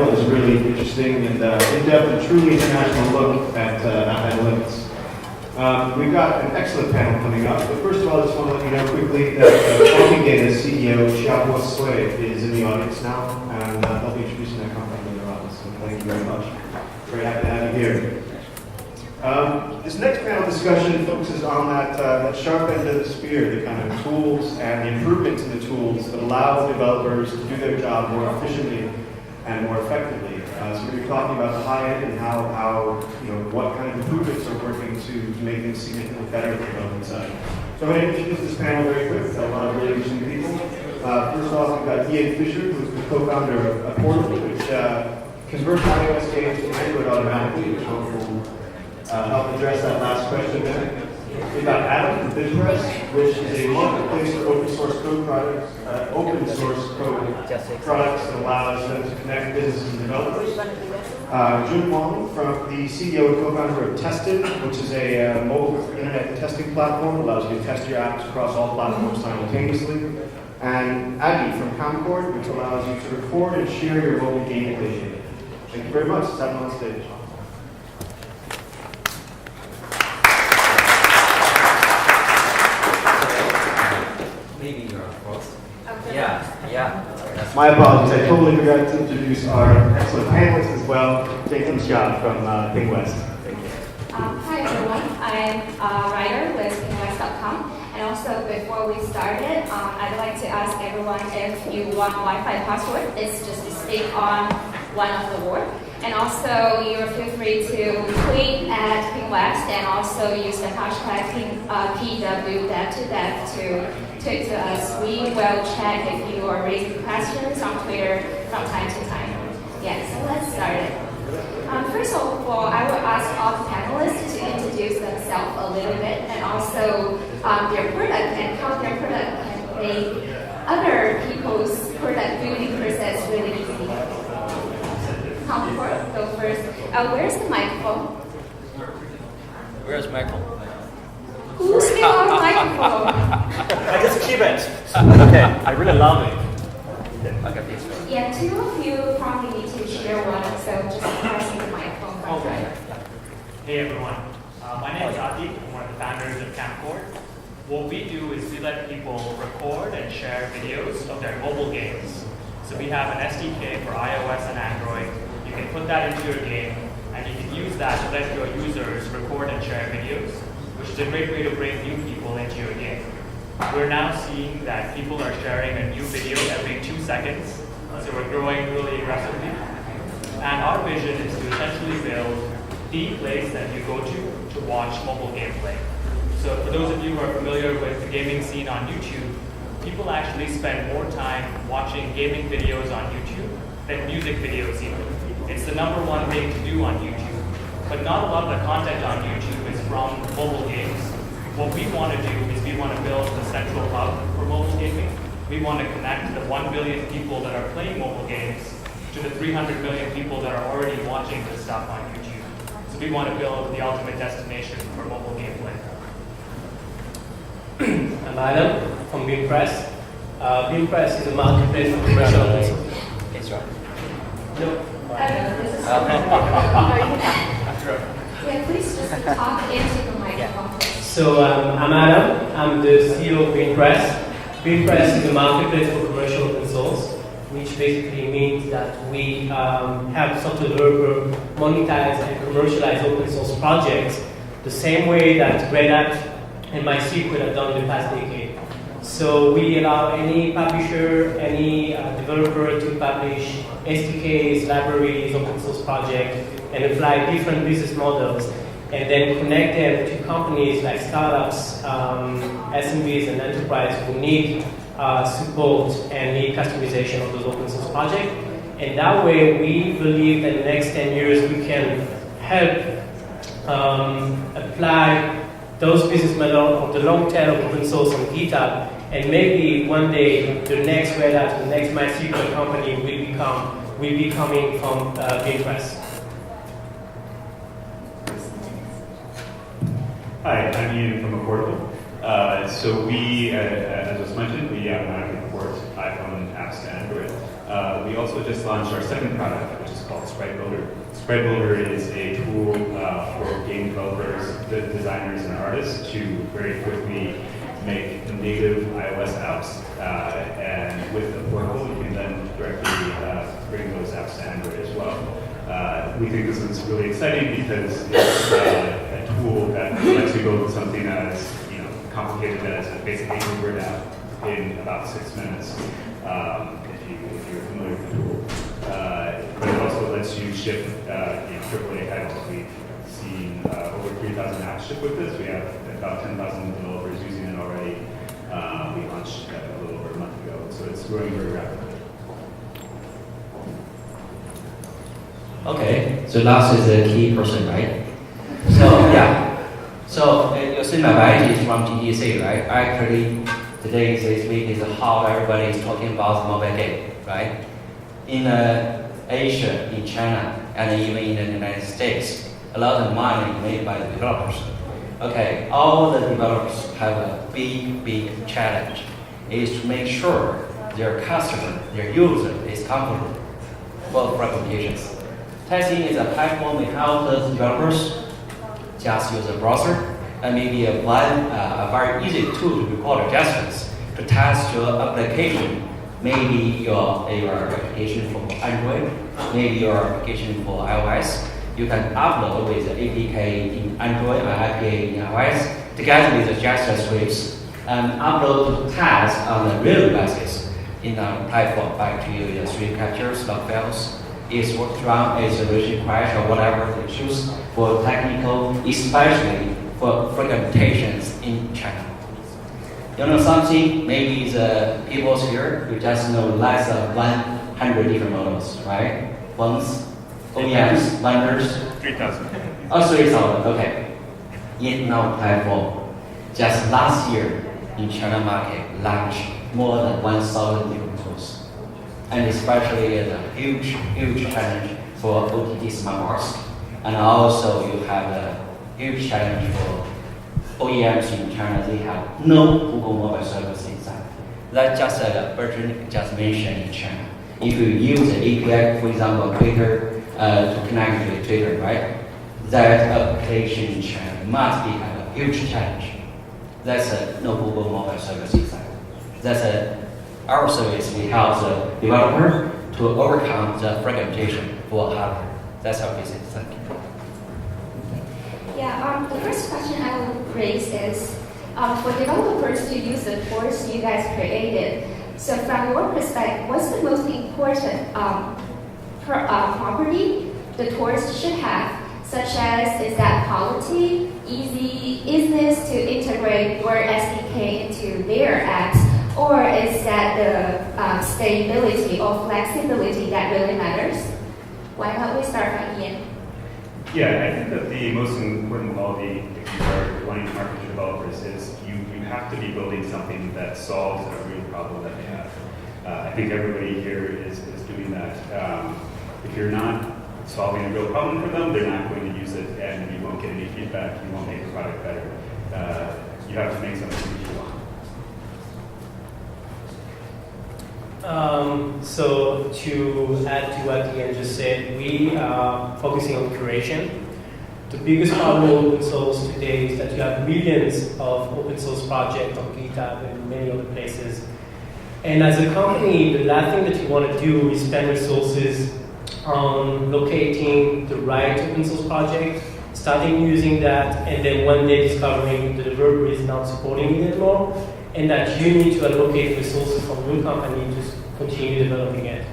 panel is really interesting and in-depth and truly international look at analytics. We've got an excellent panel coming up, but first of all, I just want to let you know quickly that Data's CEO, Xiaobo Sui, is in the audience now, and they'll be introducing their company in their office, so thank you very much. Very happy to have you here. This next panel discussion focuses on that sharp end of the spear, the kind of tools and the improvements in the tools that allow developers to do their job more efficiently and more effectively. So we're going to be talking about the high end and how what kind of improvements are working to make things significantly better at the development side. So I'm going to introduce this panel very quick. We've got a lot of really interesting people. First off, we've got Fischer, who's the co-founder of Apportable, which converts iOS games to Android automatically, which will help address that last question there. We've got Adam from Binpress, which is a marketplace for open source code products that allows them to connect businesses and developers. Wang, from the CEO and co-founder of Testin, which is a mobile internet testing platform, allows you to test your apps across all platforms simultaneously. And Aditya from Kamcord, which allows you to record and share your mobile gaming data. Thank you very much. Let's have them on stage. Yeah. My apologies, I totally forgot to introduce our excellent panelists as well. Jason Shah from PingWest. Thank you. Hi everyone, I'm a writer with PingWest.com. And also before we started, I'd like to ask everyone if you want Wi-Fi password, it's just to stick on one of the board. And also you feel free to tweet at PingWest and also use the hashtag PingWest Dev2Dev to tweet to us. We will check if you are raising questions on Twitter from time to time. Yeah, so let's start it. First of all, I will ask all the panelists to introduce themselves a little bit and also their product and how their product can make other people's product building process really easy. Kamcord, go first. Where's the microphone? Where's Michael? Who's still on the microphone? I just keep it. Okay, I really love it. Okay, please. Yeah, two of you probably need to share one, so just pressing the microphone. Okay. Hey everyone, my name is Aditya. I'm one of the founders of Kamcord. What we do is we let people record and share videos of their mobile games. So we have an SDK for iOS and Android. You can put that into your game, and you can use that to let your users record and share videos, which is a great way to bring new people into your game. We're now seeing that people are sharing a new video every 2 seconds, so we're growing really aggressively. And our vision is to essentially build the place that you go to watch mobile gameplay. So for those of you who are familiar with the gaming scene on YouTube, people actually spend more time watching gaming videos on YouTube than music videos even. It's the #1 thing to do on YouTube. But not a lot of the content on YouTube is from mobile games. What we want to do is we want to build a central hub for mobile gaming. We want to connect the 1 billion people that are playing mobile games to the 300 million people that are already watching this stuff on YouTube. So we want to build the ultimate destination for mobile gameplay. I'm Adam from Binpress. Binpress is a marketplace for commercial open. It's right. No. This is yeah, please just talk into the microphone. So I'm Adam. I'm the CEO of Binpress. Binpress is a marketplace for commercial open source, which basically means that we help software developers monetize and commercialize open source projects the same way that Red Hat and MySQL have done the past decade. So we allow any publisher, any developer to publish SDKs, libraries, open source projects, and apply different business models, and then connect them to companies like startups, SMBs, and enterprise who need support and need customization of those open source projects. And that way, we believe that in the next 10 years, we can help apply those business models of the long tail of open source on GitHub, and maybe one day the next Red Hat, the next MySQL company will be coming from Binpress. Hi, I'm Ian from Apportable. So we, as was mentioned, we automatically port iPhone apps to Android. We also just launched our second product, which is called Sprite Builder. Sprite Builder is a tool for game developers, designers, and artists to very quickly make native iOS apps. And with Apportable, you can then directly bring those apps to Android as well. We think this is really exciting because it's a tool that lets you build something as complicated as a basic Word app in about 6 minutes. If you're familiar with the tool. But it also lets you ship AAA titles. We've seen over 3,000 apps ship with this. We have about 10,000 developers using it already. We launched a little over a month ago, so it's growing very rapidly. Okay, so Lars is a key person, right? So yeah, so you see my badge is from TDC, right? Actually, today, this week is how everybody is talking about mobile game, right? In Asia, in China, and even in the United States, a lot of money made by the developers. Okay, all the developers have a big challenge, is to make sure their customer, their user is comfortable for applications. Testing is a platform that helps the developers just use a browser and maybe a very easy tool to record adjustments to test your application. Maybe your application for Android, maybe your application for iOS. You can upload with the APK in Android or APK in iOS together with the gesture scripts and upload to test on a real basis in a platform back to you the screen captures, log files. Is what's wrong, is a version crash or whatever they choose for technical, especially for fragmentations in China. You know something, maybe the people here, you just know less than 100 different models, right? Phones, OEMs, vendors. 3,000. Oh, 3,000, okay. In our platform, just last year in China market, launched more than 1,000 different tools. And especially the huge challenge for OTT smartphones. And also you have a huge challenge for OEMs in China. They have no Google mobile service inside. That's just a version just mentioned in China. If you use the API, for example, Twitter, to connect with Twitter, right? That application in China must be a huge challenge. That's no Google mobile service inside. That's our service. We help the developer to overcome the fragmentation for hardware. That's our business. Thank you. Yeah, the first question I will raise is for developers to use the tools you guys created. So from your perspective, what's the most important property the tools should have, such as is that quality, easiness to integrate your SDK into their apps, or is that the stability or flexibility that really matters? Why don't we start from Ian? Yeah, I think that the most important quality if you are wanting to market to developers is you have to be building something that solves a real problem that they have. I think everybody here is doing that. If you're not solving a real problem for them, they're not going to use it and you won't get any feedback, you won't make the product better. You have to make something that you want. So to add to what Ian just said, we are focusing on curation. The biggest problem with open source today is that you have millions of open source projects on GitHub and many other places. And as a company, the last thing that you want to do is spend resources on locating the right open source project, starting using that, and then one day discovering the developer is not supporting it anymore, and that you need to allocate resources from your company to continue developing it.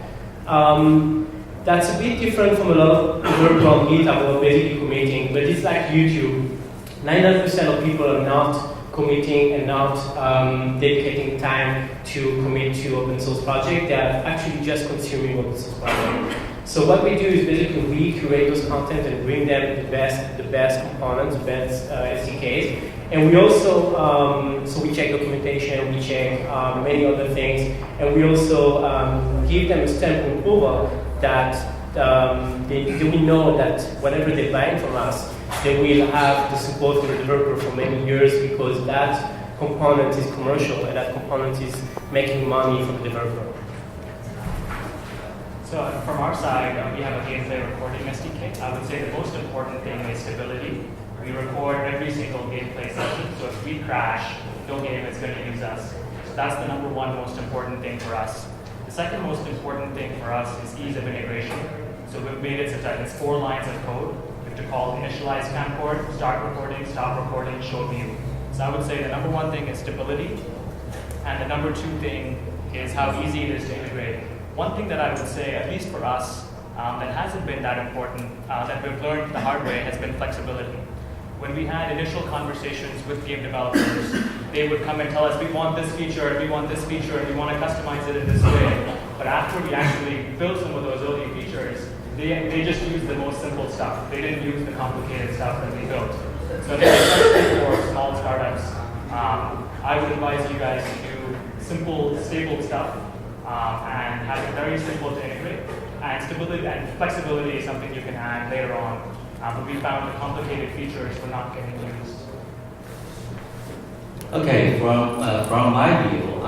That's a bit different from a lot of developers on GitHub who are basically committing, but it's like YouTube. 99% of people are not committing and not dedicating time to commit to open source project. They are actually just consuming open source project. So what we do is basically we curate those content and bring them the best components, the best SDKs. And we also, so we check documentation, we check many other things, and we also give them a stamp of approval that they will know that whatever they buy from us, they will have the support for the developer for many years because that component is commercial and that component is making money for the developer. So from our side, we have a gameplay recording SDK. I would say the most important thing is stability. We record every single gameplay session, so if we crash, no game is going to use us. So that's the number one most important thing for us. The second most important thing for us is ease of integration. So we've made it such that it's 4 lines of code. We have to call initialize Kamcord, start recording, stop recording, show view. So I would say the number one thing is stability, and the number 2 thing is how easy it is to integrate. One thing that I would say, at least for us, that hasn't been that important, that we've learned the hard way, has been flexibility. When we had initial conversations with game developers, they would come and tell us, we want this feature, and we want this feature, and we want to customize it in this way. But after we actually built some of those early features, they just used the most simple stuff. They didn't use the complicated stuff that we built. So especially for small startups, I would advise you guys to do simple, stable stuff and have it very simple to integrate. And stability and flexibility is something you can add later on. But we found the complicated features were not getting used. Okay, from my view,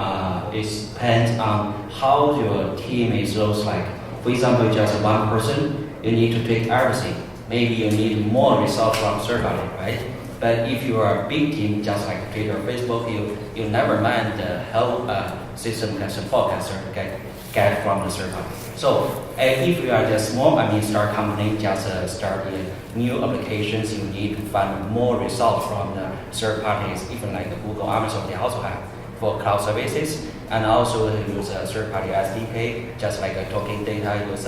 it depends on how your team is looks like. For example, just one person, you need to take everything. Maybe you need more resource from third party, right? But if you are a big team, just like Twitter, Facebook, you never mind the whole system can support can get from the third party. So if you are just small, start company, just start new applications, you need to find more results from the third parties, even like Google, Amazon, they also have for cloud services, and also use a third party SDK, just like talking data, use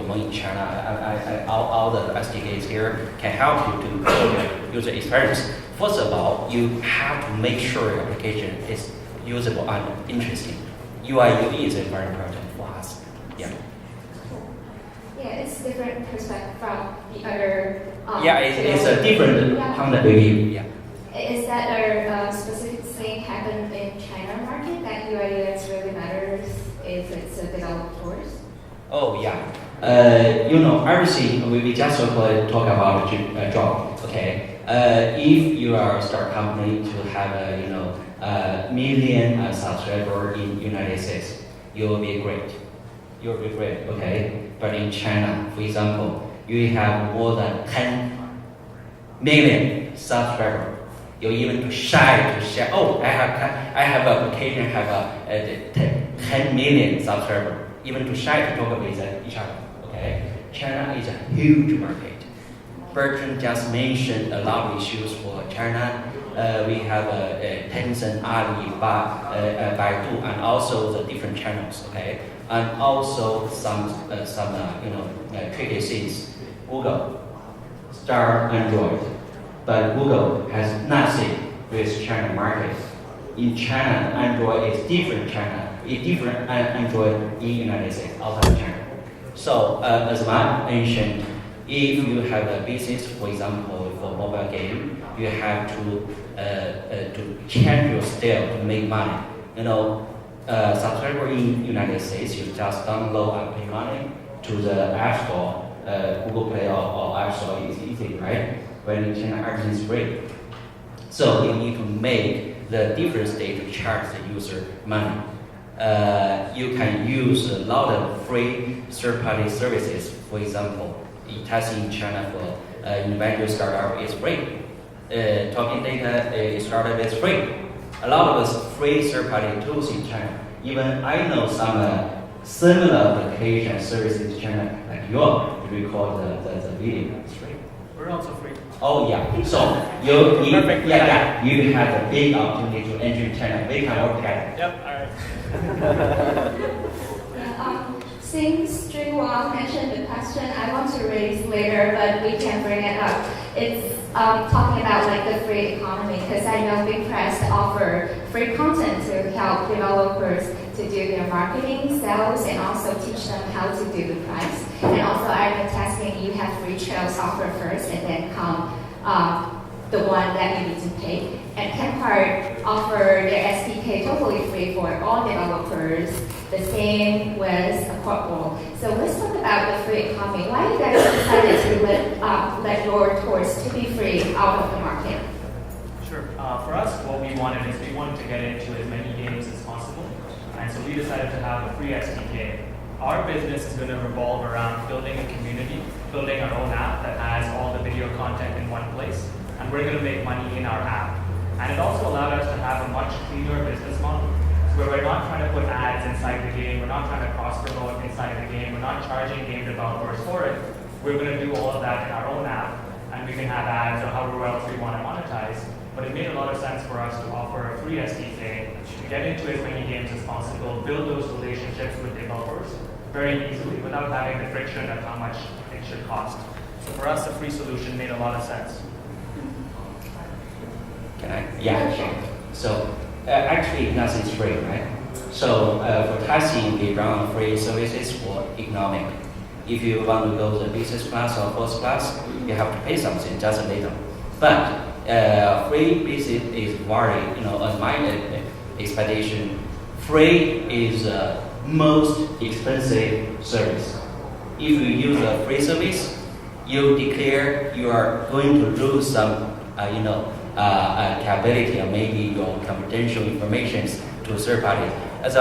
Wang in China, all the SDKs here can help you to build user experience. First of all, you have to make sure your application is usable and interesting. UI is very important for us. Yeah. Yeah, it's different perspective from the other. It's a different point of view. Yeah. Is that a specific thing happened in China market that UI UX really matters if it's a developers? Oh yeah. Everything we just talk about a job. Okay. If you are a start company to have a million subscriber in United States, you will be great. You'll be great. Okay. But in China, for example, you have more than 10 million subscribers. You're even shy to share. Oh, I have application have 10 million subscribers. Even too shy to talk with each other. Okay, China is a huge market. Bertrand just mentioned a lot of issues for China. We have Testin, Alibaba, Baidu, and also the different channels. Okay, and also some tricky things. Google, start Android, but Google has nothing with China market. In China, Android is different China. It's different Android in United States, outside of China. So as I mentioned, if you have a business, for example, for mobile game, you have to change your style to make money. Subscriber in United States, you just download and pay money to the App Store, Google Play or App Store is easy, right? When in China, everything is free. So you need to make the different state to charge the user money. You can use a lot of free third-party services. For example, Testin in China for individual startup is free. Talking data startup is free. A lot of us free third-party tools in China. Even I know some similar application services in China, like yours, to record the video. It's free. We're also free. Oh yeah. So you have a big opportunity to enter China. We can work together. Yep. All right. Since Wang mentioned the question, I want to raise later, but we can bring it up. It's talking about like the free economy, because I know Binpress offer free content to help developers to do their marketing, sales, and also teach them how to do the price. And also I've been testing, you have free trials offer first, and then come the one that you need to pay. And Kamcord offer their SDK totally free for all developers. The same with Apportable. So let's talk about the free economy. Why you guys decided to let your tools to be free out of the market? Sure. For us, what we wanted is we wanted to get into as many games as possible. And so we decided to have a free SDK. our business is going to revolve around building a community, building our own app that has all the video content in one place, and we're going to make money in our app. And it also allowed us to have a much cleaner business model, where we're not trying to put ads inside the game, we're not trying to cross-promote inside the game, we're not charging game developers for it. We're going to do all of that in our own app, and we can have ads or however else we want to monetize. But it made a lot of sense for us to offer a free SDK to get into as many games as possible, build those relationships with developers very easily without having the friction of how much it should cost. So for us, a free solution made a lot of sense. Can I? Yeah, sure. So actually, nothing's free, right? So for testing, we run free services for economic. If you want to go to the business class or first class, you have to pay something just a little. But free business is very, on my expectation, free is the most expensive service. If you use a free service, you declare you are going to lose some, capability or maybe your confidential information to third parties. As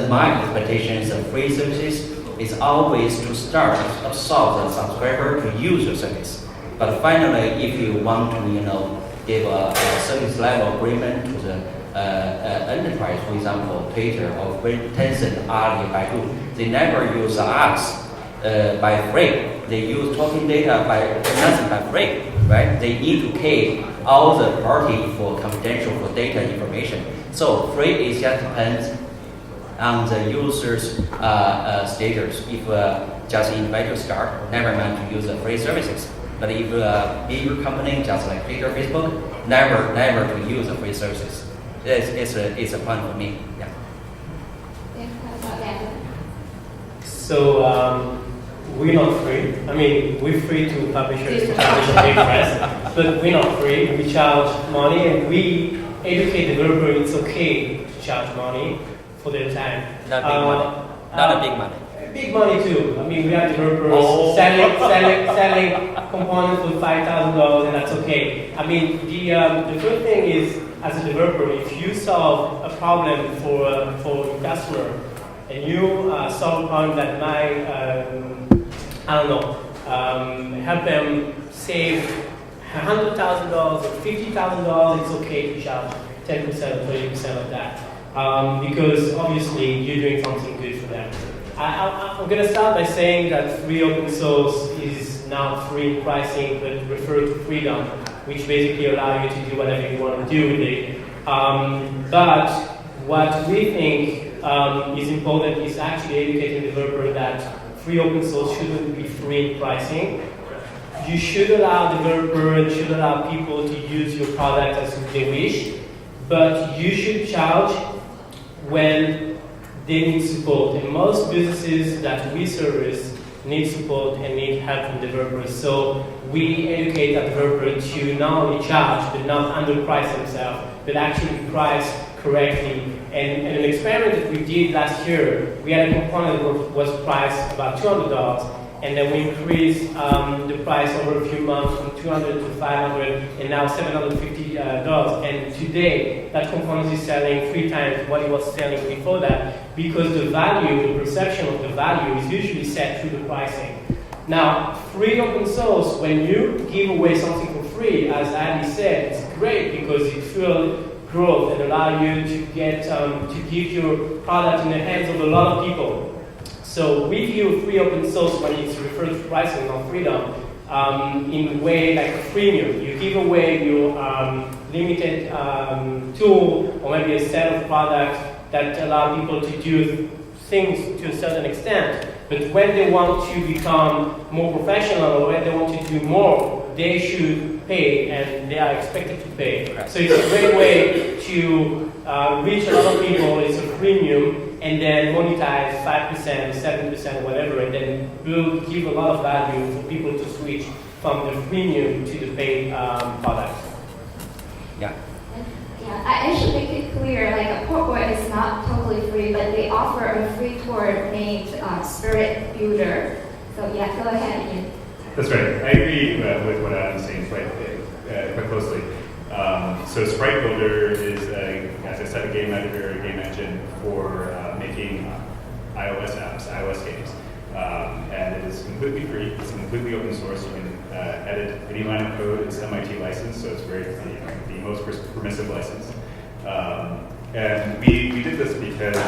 my expectations of free services is always to start absorb the subscriber to use your service. But finally, if you want to, give a service level agreement to the enterprise, for example, Twitter or Testin, Ali, Baidu, they never use us by free. They use talking data by nothing by free, right? They need to pay all the party for confidential for data information. So free is just depends on the user's status. If just invite to start, never mind to use the free services. But if a bigger company, just like Twitter, Facebook, never to use the free services. It's a point for me. Yeah. So we're not free. I mean, we're free to publishers to publish on Binpress, but we're not free. We charge money, and we educate developers. It's okay to charge money for their time. Not big money. Not a big money. Big money too. I mean, we have developers selling components for $5,000, and that's okay. I mean, the good thing is, as a developer, if you solve a problem for your customer, and you solve a problem that might, help them save $100,000 or $50,000, it's okay to charge 10% or 30% of that, because obviously you're doing something good for them. I'm going to start by saying that free open source is now free in pricing, but refer to freedom, which basically allows you to do whatever you want to do with it. But what we think is important is actually educating developers that free open source shouldn't be free in pricing. You should allow developers, you should allow people to use your product as they wish, but you should charge when they need support. And most businesses that we service need support and need help from developers. So we educate our developers to not only charge, but not underprice themselves, but actually price correctly. And an experiment that we did last year, we had a component that was priced about $200, and then we increased the price over a few months from $200 to $500, and now $750. And today, that component is selling 3 times what it was selling before that, because the value, the perception of the value is usually set through the pricing. Now, free open source, when you give away something for free, as Ali said, it's great because it fuels growth and allow you to get to give your product in the hands of a lot of people. So we view free open source when it's referred to pricing, not freedom, in a way like a freemium. You give away your limited tool or maybe a set of products that allow people to do things to a certain extent. But when they want to become more professional or when they want to do more, they should pay, and they are expected to pay. So it's a great way to reach a lot of people. It's a freemium, and then monetize 5%, 7%, whatever, and then give a lot of value for people to switch from the freemium to the paid product. Yeah. Yeah, I should make it clear, like Apportable is not totally free, but they offer a free tool named Spirit Builder. So yeah, go ahead, Ian. That's right. I agree with what Adam's saying quite closely. So Sprite Builder is, as I said, a game editor, a game engine for making iOS apps, iOS games. And it is completely free. It's completely open source. You can edit any line of code. It's MIT licensed, so it's the most permissive license. And we did this because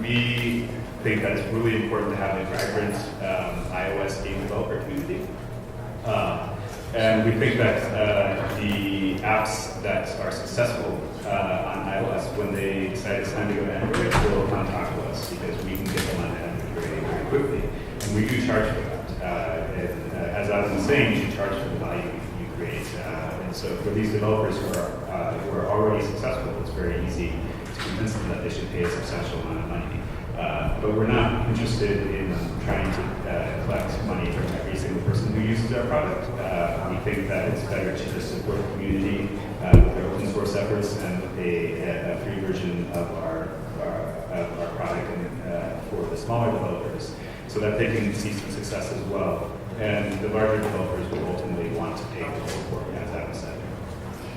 we think that it's really important to have a vibrant iOS game developer community. And we think that the apps that are successful on iOS, when they decide it's time to go to Android, will contact us because we can get them on Android very quickly. And we do charge for that. As I was saying, you should charge for the value you create. And so for these developers who are already successful, it's very easy to convince them that they should pay a substantial amount of money. But we're not interested in trying to collect money from every single person who uses our product. We think that it's better to just support the community with their open source efforts and with a free version of our product for the smaller developers, so that they can see some success as well. And the larger developers will ultimately want to pay for support, as Adam said.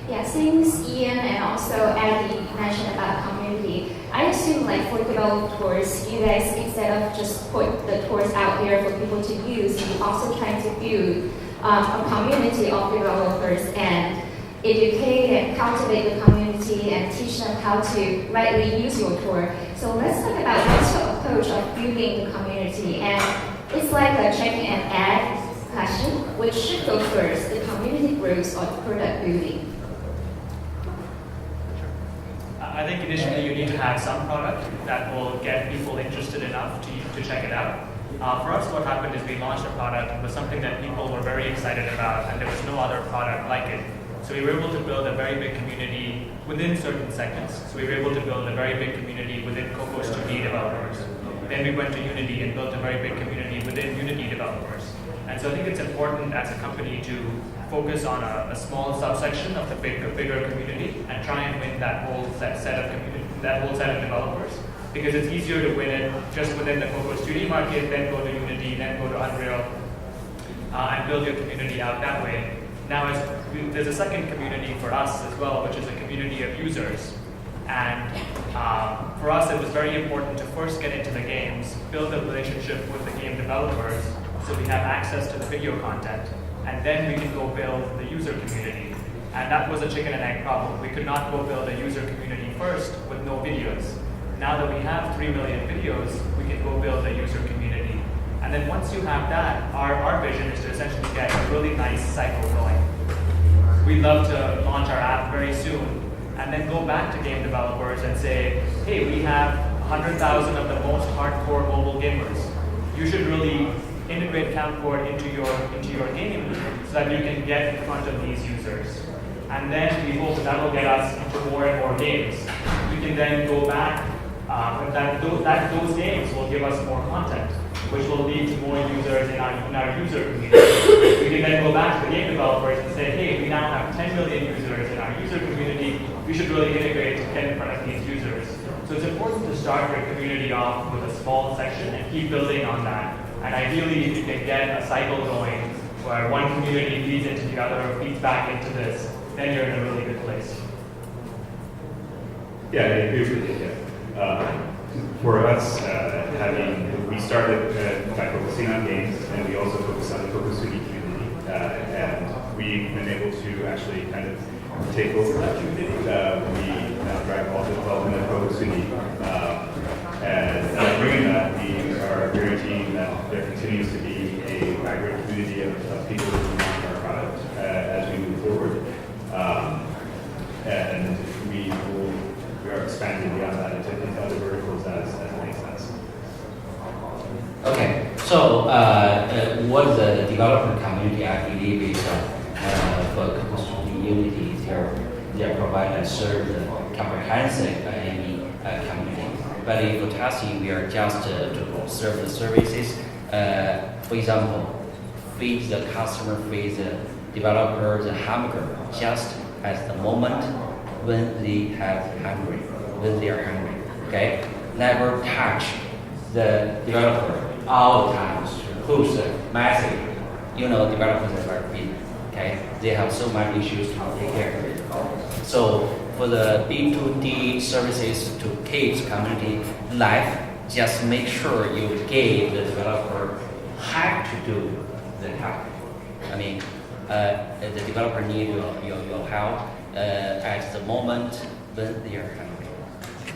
Yeah, since Ian and also Addy mentioned about community, I assume like for developers, you guys, instead of just put the tools out there for people to use, you also trying to build a community of developers and educate and cultivate the community and teach them how to rightly use your tool. So let's talk about what's your approach of building the community. And it's like a check and add question, which should go first, the community growth or the product building. I think initially you need to have some product that will get people interested enough to check it out. For us, what happened is we launched a product. It was something that people were very excited about, and there was no other product like it. So we were able to build a very big community within certain segments. So we were able to build a very big community within Cocos 2D developers. Then we went to Unity and built a very big community within Unity developers. And so I think it's important as a company to focus on a small subsection of the bigger community and try and win that whole set of developers. Because it's easier to win it just within the Cocos 2D market, then go to Unity, then go to Unreal, and build your community out that way. Now, there's a second community for us as well, which is a community of users. And for us, it was very important to first get into the games, build a relationship with the game developers, so we have access to the video content, and then we can go build the user community. And that was a chicken and egg problem. We could not go build a user community first with no videos. Now that we have 3 million videos, we can go build a user community. And then once you have that, our vision is to essentially get a really nice cycle going. We'd love to launch our app very soon, and then go back to game developers and say, hey, we have 100,000 of the most hardcore mobile gamers. You should really integrate Kamcord into your game so that you can get in front of these users. And then we hope that will get us into more and more games. We can then go back, those games will give us more content, which will lead to more users in our user community. We can then go back to the game developers and say, hey, we now have 10 million users in our user community. We should really integrate to get in front of these users. So it's important to start your community off with a small section and keep building on that. And ideally, if you can get a cycle going where one community feeds into the other, feeds back into this, then you're in a really good place. Yeah, I agree with you. For us, we started by focusing on games, and we also focus on the Cocos 2D community. And we've been able to actually kind of take over that community. We now drive all the development of Cocos 2D. And bringing that, we are guaranteeing that there continues to be a vibrant community of people who want our product as we move forward. And we are expanding beyond that into other verticals as it makes sense. Okay, so what the developer community I believe is for Cocos 2D Unity, they provide and serve the comprehensive community. But for Testin, we are just to serve the services. For example, feed the customer, feed the developer the hamburger just at the moment when they are hungry. Okay, never touch the developer all the time. Who's massive? Developers are very big. Okay, they have so many issues to take care of it. So for the B2D services to keep the community alive, just make sure you give the developer have to do the help. I mean, the developer need your help at the moment when they are hungry.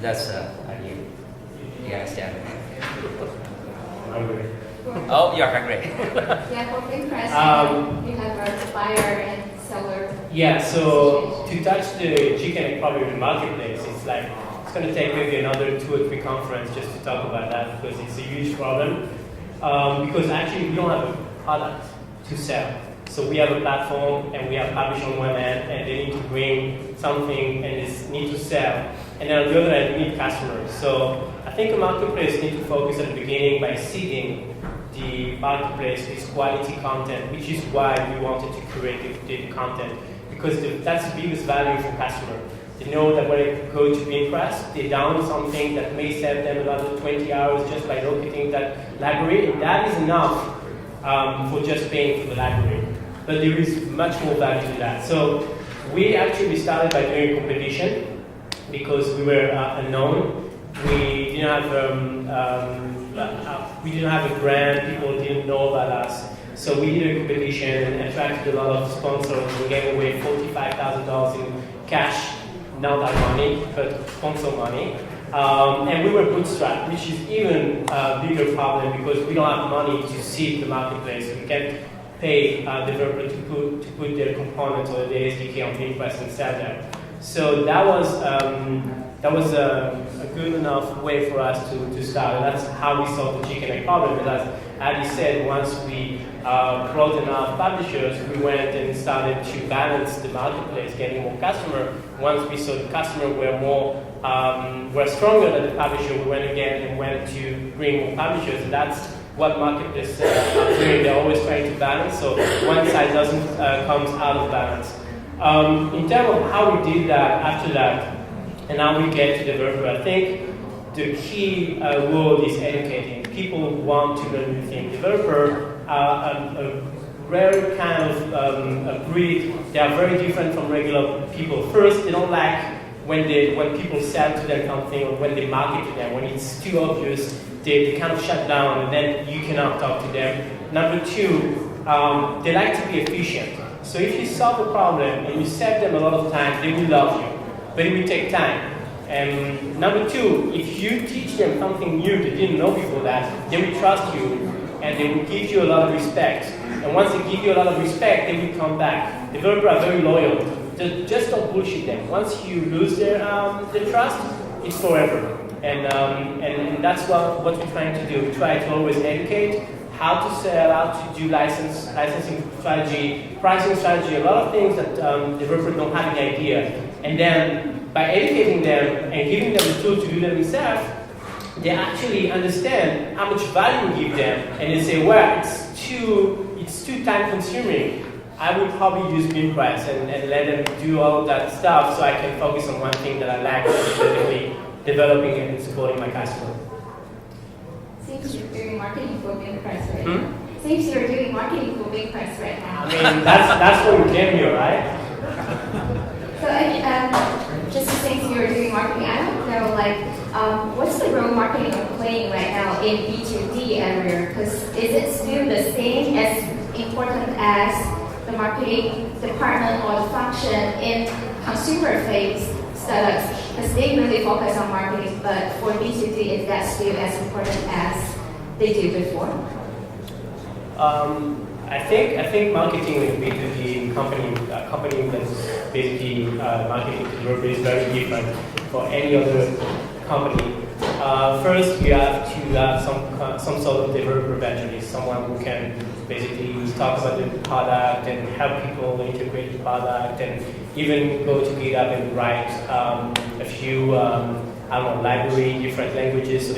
That's idea. Yes, yeah. Hungry. Oh, you're hungry. Yeah, for Binpress, you have a buyer and seller. Yeah, so to touch the chicken and probably the marketplace, it's going to take maybe another 2 or 3 conferences just to talk about that because it's a huge problem. Because actually we don't have a product to sell. So we have a platform and we have publish on one end and they need to bring something and they need to sell. And then on the other end, we need customers. So I think a marketplace needs to focus at the beginning by seeding the marketplace with quality content, which is why we wanted to create the content, because that's the biggest value for customer. They know that when they go to Binpress, they download something that may save them another 20 hours just by locating that library, and that is enough for just paying for the library. But there is much more value to that. So we actually started by doing a competition because we were unknown. We didn't have a brand, people didn't know about us. So we did a competition and attracted a lot of sponsors. We gave away $45,000 in cash, not our money, but sponsor money. And we were bootstrapped, which is even a bigger problem because we don't have money to seed the marketplace. We can't pay developers to put their components or the SDK on Binpress and sell them. So that was a good enough way for us to start, and that's how we solved the chicken egg problem. But as Adi said, once we brought enough publishers, we went and started to balance the marketplace, getting more customers. Once we saw the customer were stronger than the publisher, we went again and went to bring more publishers. And that's what marketplace are doing. They're always trying to balance, so one side doesn't come out of balance. In terms of how we did that after that, and now we get to developer, I think the key word is educating. People want to learn new things. Developer are a rare kind of a breed. They are very different from regular people. First, they don't like when people sell to them something or when they market to them. When it's too obvious, they kind of shut down and then you cannot talk to them. Number 2, they like to be efficient. So if you solve a problem and you save them a lot of time, they will love you. But it will take time. And number 2, if you teach them something new they didn't know before that, they will trust you and they will give you a lot of respect. And once they give you a lot of respect, they will come back. Developers are very loyal. Just don't bullshit them. Once you lose their trust, it's forever. And that's what we're trying to do. We try to always educate how to sell, how to do licensing strategy, pricing strategy, a lot of things that developers don't have any idea. And then by educating them and giving them the tools to do them themselves, they actually understand how much value we give them, and they say, well, it's too time consuming. I would probably use Binpress and let them do all of that stuff so I can focus on one thing that I like, specifically developing and supporting my customer. Seems you're doing marketing for Binpress right now. Seems you're doing marketing for Binpress right now. I mean, that's what we came here, right? So, just since you're doing marketing, I don't know, what's the role marketing is playing right now in B2D area? Because is it still the same as important as the marketing department or the function in consumer-faced startups? Because they really focus on marketing, but for B2D, is that still as important as they do before? I think marketing in B2B company that's basically marketing to Europe is very different for any other company. First, you have to have some sort of developer evangelist, someone who can basically talk about the product and help people integrate the product, and even go to GitHub and write a few library, different languages, so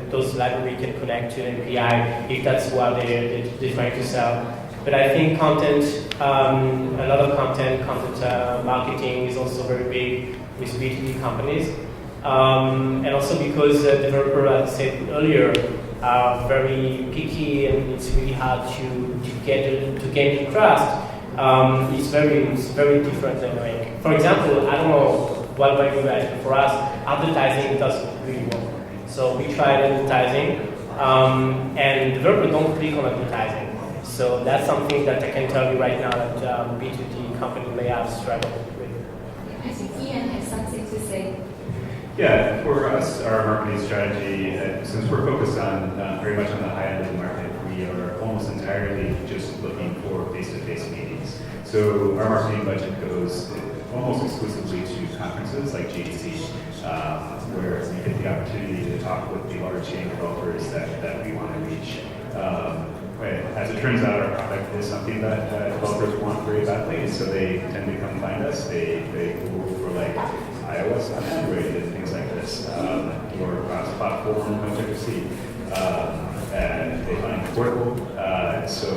those libraries can connect to an API if that's what they're trying to sell. But I think content, a lot of content marketing is also very big with B2B companies. And also because developers, as I said earlier, are very picky and it's really hard to gain the trust. It's very different than like, for example, I don't know while we're doing that, for us, advertising doesn't really work. So we tried advertising, and developers don't click on advertising. So that's something that I can tell you right now that B2D company may have struggled with. I think Ian has something to say. Yeah, for us, our marketing strategy, since we're focused on very much on the high end of the market, we are almost entirely just looking for face-to-face meetings. So our marketing budget goes almost exclusively to conferences like GDC, where we get the opportunity to talk with the large chain developers that we want to reach. As it turns out, our product is something that developers want very badly, and so they tend to come find us. They Google for like iOS on Android and things like this, or cross-platform controversy, and they find Apportable. So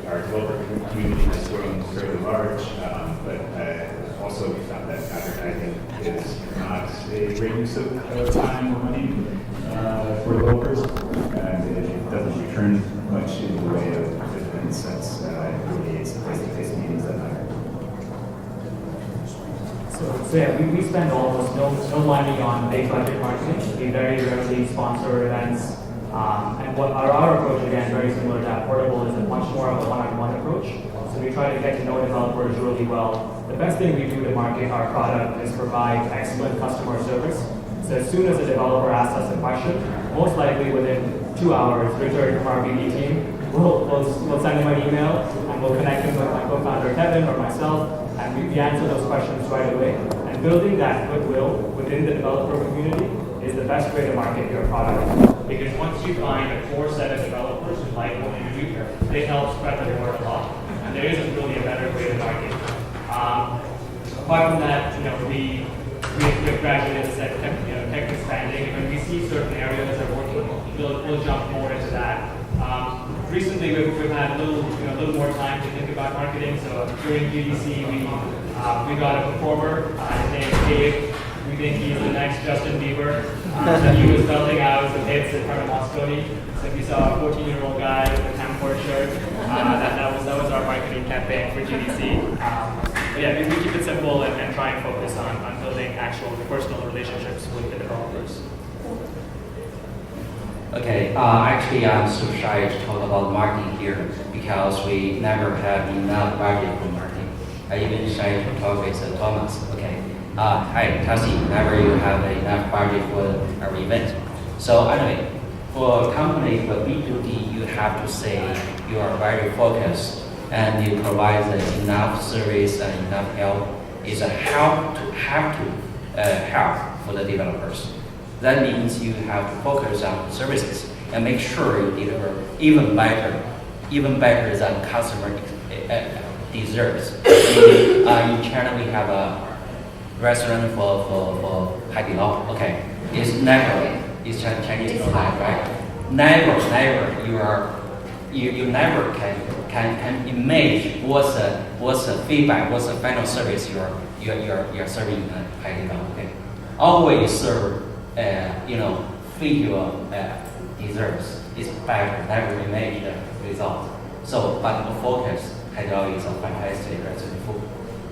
our developer community has grown fairly large, but also we found that advertising is not a great use of time or money for developers, and it doesn't return much in the way of dividends since really it's the face-to-face meetings that matter. So yeah, we spend almost no money on big budget marketing. We very rarely sponsor events. And what our approach, again, very similar to Apportable, is a much more of a one-on-one approach. So we try to get to know developers really well. The best thing we do to market our product is provide excellent customer service. So as soon as a developer asks us a question, most likely within 2 hours, Richard from our BD team will send him an email, and we'll connect him with my co-founder Kevin or myself, and we answer those questions right away. And building that goodwill within the developer community is the best way to market your product. Because once you find a core set of developers who like what you do, they help spread the word a lot. And there isn't really a better way to market. Apart from that, we have graduates that kept expanding. When we see certain areas are working, we'll jump more into that. Recently, we've had a little more time to think about marketing. So during UDC, we got a performer. His name is Dave. We think he's the next Justin Bieber. He was belting out some hits in front of Moscone. So if you saw a 14-year-old guy with a Kamcord shirt, that was our marketing campaign for GDC. But yeah, we keep it simple and try and focus on building actual personal relationships with the developers. Okay, actually I'm so shy to talk about marketing here because we never have enough budget for marketing. I even shy to talk with Thomas. Okay, hi, Testin, never you have enough budget for our event. So anyway, for a company, for B2D, you have to say you are very focused and you provide enough service and enough help. It's a help for the developers. That means you have to focus on services and make sure you deliver even better than customer deserves. In China, we have a restaurant for Haidilao. Okay, it's Chinese product, right? Never you never can imagine what's the feedback, what's the final service you're serving at Haidilao. Okay, always serve. Feed your deserves. It's better, never imagine the result. So, but the focus, Haidilao is a fantastic restaurant food.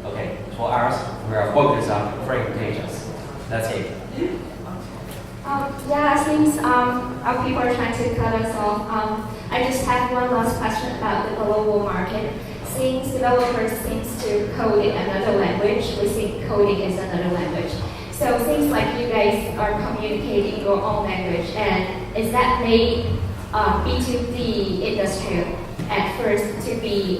Okay, for us, we are focused on presentations. That's it. Since our people are trying to cut us off, I just have one last question about the global market. Since developers seems to code in another language, we think coding is another language. So it seems like you guys are communicating your own language, and is that made B2D industry at first to be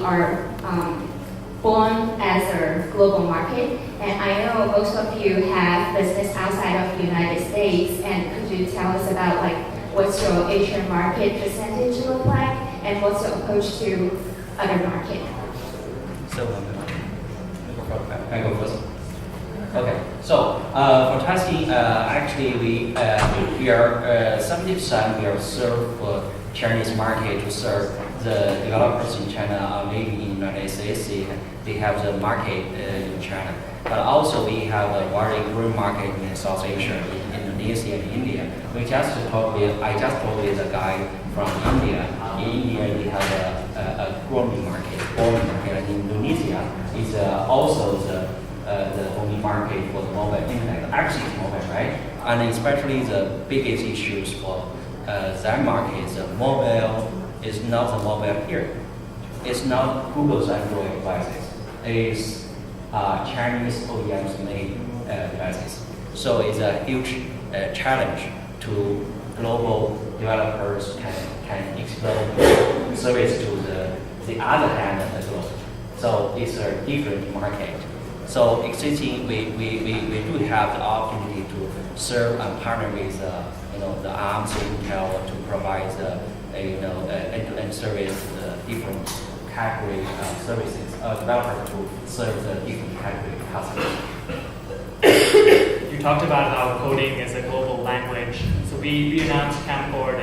born as a global market? And I know most of you have business outside of the United States, and could you tell us about what's your Asian market percentage look like, and what's your approach to other market? So, I go first. Okay, so for Testin, actually we are 70% we are serve for Chinese market to serve the developers in China or maybe in the United States. They have the market in China, but also we have a very growing market in South Asia, in Indonesia and India. I just talked with a guy from India. In India, we have a growing market. And Indonesia is also the the only market for the mobile internet. Actually, it's mobile, right? And especially the biggest issues for that market is mobile is not the mobile here. It's not Google's Android devices. It's Chinese OEMs made devices. So it's a huge challenge to global developers can explore service to the other hand of the globe. So it's a different market. So existing, we do have the opportunity to serve and partner with the ARMs Intel to provide end-to-end service, different category services, developer to serve the different category customers. You talked about how coding is a global language. So we announced Kamcord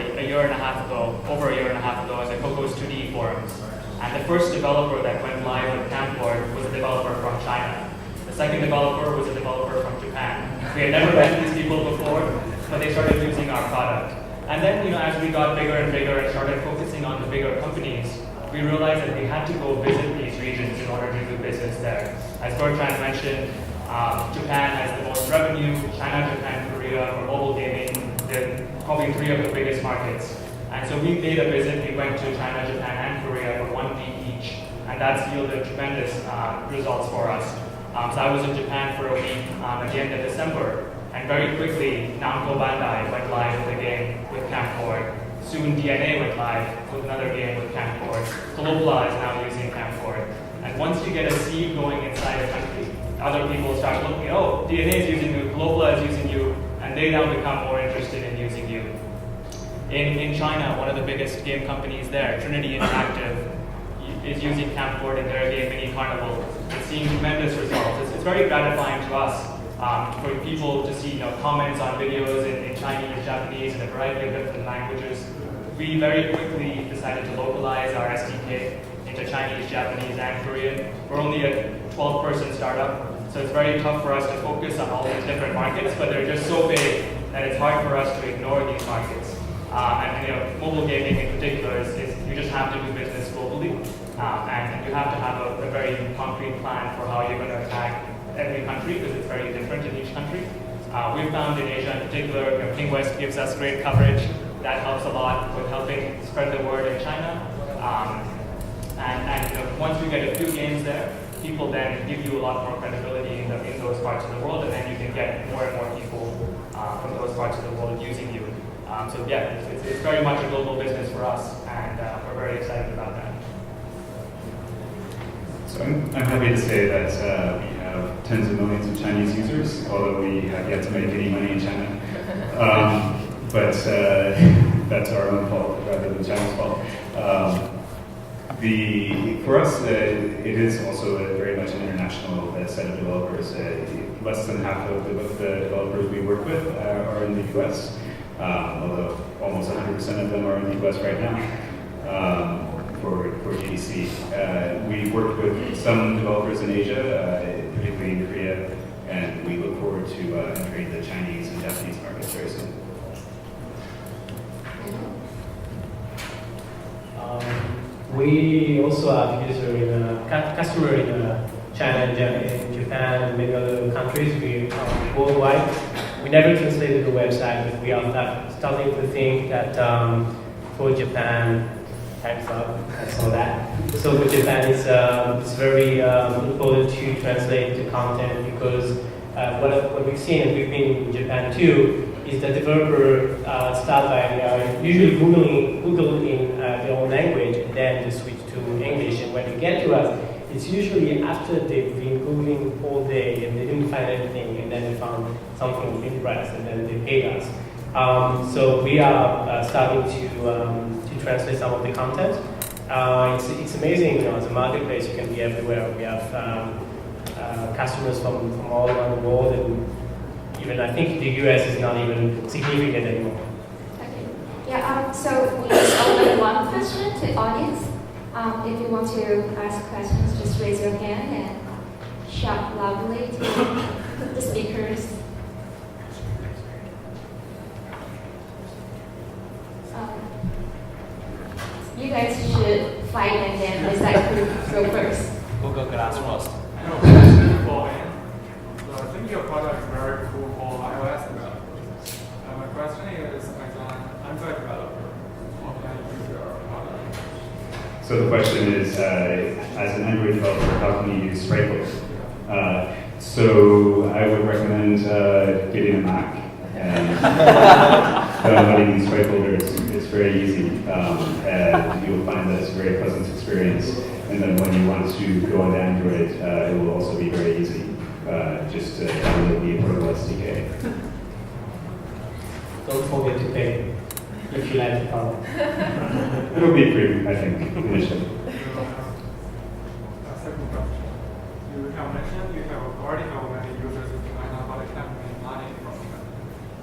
over a year and a half ago as a Cocos 2D forums. And the first developer that went live with Kamcord was a developer from China. The second developer was a developer from Japan. We had never met these people before, but they started using our product. And then, as we got bigger and bigger and started focusing on the bigger companies, we realized that we had to go visit these regions in order to do business there. As Bertrand mentioned, Japan has the most revenue. China, Japan, Korea for mobile gaming, they're probably 3 of the biggest markets. And so we made a visit. We went to China, Japan, and Korea for 1 week each, and that's yielded tremendous results for us. So I was in Japan for a week at the end of December, and very quickly, Namco Bandai went live with a game with Kamcord. Soon DNA went live with another game with Kamcord. Globala is now using Kamcord. And once you get a seed going inside a country, other people start looking, oh, DNA is using you, Globala is using you, and they now become more interested in using you. In China, one of the biggest game companies there, Trinity Interactive, is using Kamcord in their game Mini Carnival. It's seeing tremendous results. It's very gratifying to us for people to see comments on videos in Chinese, Japanese, and a variety of different languages. We very quickly decided to localize our SDK into Chinese, Japanese, and Korean. We're only a 12-person startup, so it's very tough for us to focus on all these different markets, but they're just so big that it's hard for us to ignore these markets. And mobile gaming in particular is you just have to do business globally, and you have to have a very concrete plan for how you're going to attack every country because it's very different in each country. We've found in Asia in particular, PingWest gives us great coverage. That helps a lot with helping spread the word in China. And once we get a few games there, people then give you a lot more credibility in those parts of the world, and then you can get more and more people from those parts of the world using you. So yeah, it's very much a global business for us, and we're very excited about that. So I'm happy to say that we have tens of millions of Chinese users, although we have yet to make any money in China. But that's our own fault rather than China's fault. For us, it is also very much an international set of developers. Less than half of the developers we work with are in the US, although almost 100% of them are in the US right now for GDC. We worked with some developers in Asia, particularly in Korea, and we look forward to entering the Chinese and Japanese markets very soon. We also have customer in China and Japan and many other countries. We are worldwide. We never translated the website, but we are starting to think that for Japan, time's up, I saw that. So for Japan, it's very important to translate the content because what we've seen, and we've been in Japan too, is that developer start by usually Googling in their own language and then they switch to English. And when they get to us, it's usually after they've been Googling all day and they didn't find anything, and then they found something in Binpress and then they paid us. So we are starting to translate some of the content. It's amazing, as a marketplace you can be everywhere. We have customers from all around the world, and even I think the US is not even significant anymore. Okay. Yeah, so we just open one question to the audience. If you want to ask questions, just raise your hand and shout loudly to the speakers. You guys should fight and then decide who go first. Google Glass first. think your product is very cool for iOS developers. My question is, as an Android developer, how can I use your product? So the question is, as an Android developer, how can you use Spritebuilder? So I would recommend getting a Mac and downloading Spritebuilder. It's very easy, and you'll find that it's a very pleasant experience. And then when you want to go on Android, it will also be very easy. Just to download the Apportable SDK. Don't forget to pay if you like the product. It'll be free, I think, initially. Second question. You have mentioned you have already have many users in China, but they can't make money from China.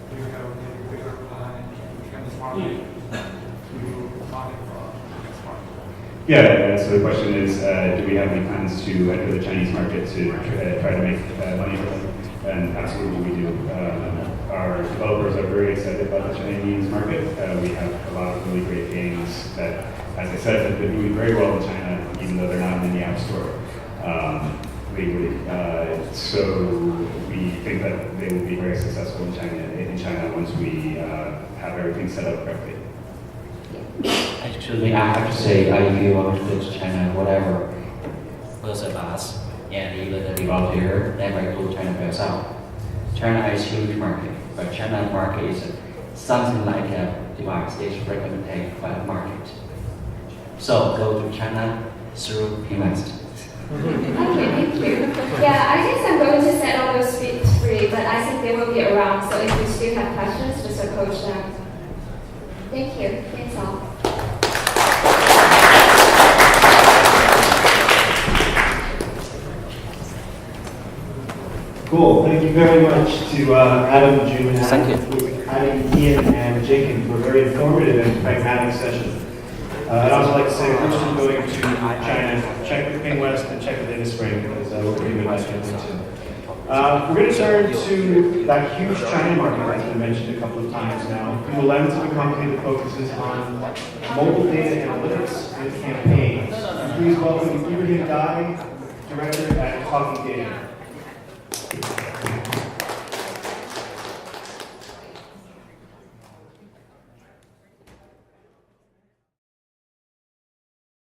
Do you have any bigger plan to change the market to money from this market? Yeah, so the question is, do we have any plans to enter the Chinese market to try to make money from them? And absolutely we do. Our developers are very excited about the Chinese market. We have a lot of really great games that, as I said, have been doing very well in China, even though they're not in the App Store legally. So we think that they will be very successful in China once we have everything set up correctly. Actually, I have to say, if you want to go to China, whatever, first of us, and even the developer never go to China by yourself. China is a huge market, but China market is something like a device. It's recommended by the market. So go to China through PingWest. Okay, thank you. Yeah, I guess I'm going to set all those speaks free, but I think they will be around, so if you still have questions, just approach them. Thank you. Thanks all. Cool. Thank you very much to Adam, June, and Thank you. Ian, and Jacob for a very informative and pragmatic session. I'd also like to say, if you're interested in going to China, check with PingWest and check with Innispring, because we're pretty good at it too. We're going to turn to that huge China market that's been mentioned a couple of times now, through the lens of a company that focuses on mobile data analytics and campaigns. Please welcome Ibrahim Dai, Director at Talking Data.